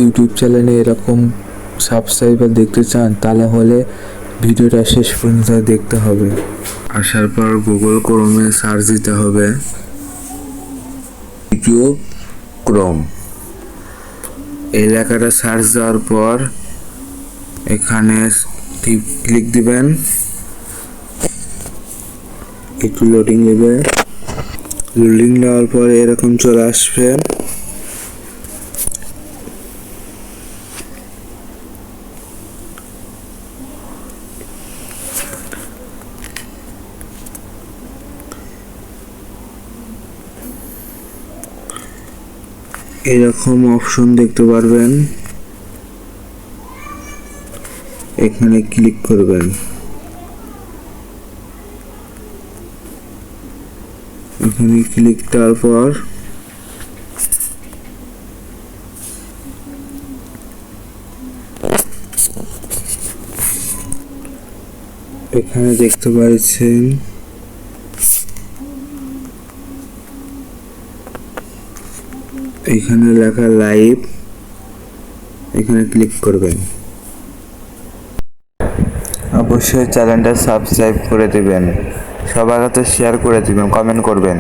YouTube চ্যানেলে এরকম subscriber দেখতে চান তাহলে ভিডিওটা শেষ পর্যন্ত দেখতে হবে। আসার পর গুগল ক্রোমে সার্চ দিতে হবে ভিডিও ক্রোম। এই লেখাটা সার্চ দেওয়ার পর এখানে ক্লিক দিবেন, একটু লোডিং নেবে। লোডিং নেওয়ার পর এরকম চলে আসবে। এরকম অপশন দেখতে পারবেন, এখানে ক্লিক করবেন। এখানে ক্লিক দেওয়ার পর এখানে দেখতে পাচ্ছেন এখানে লেখা লাইভ, এখানে ক্লিক করবেন। অবশ্যই চ্যানেলটা সাবস্ক্রাইব করে দিবেন, সবার কাছে শেয়ার করে দিবেন, কমেন্ট করবেন।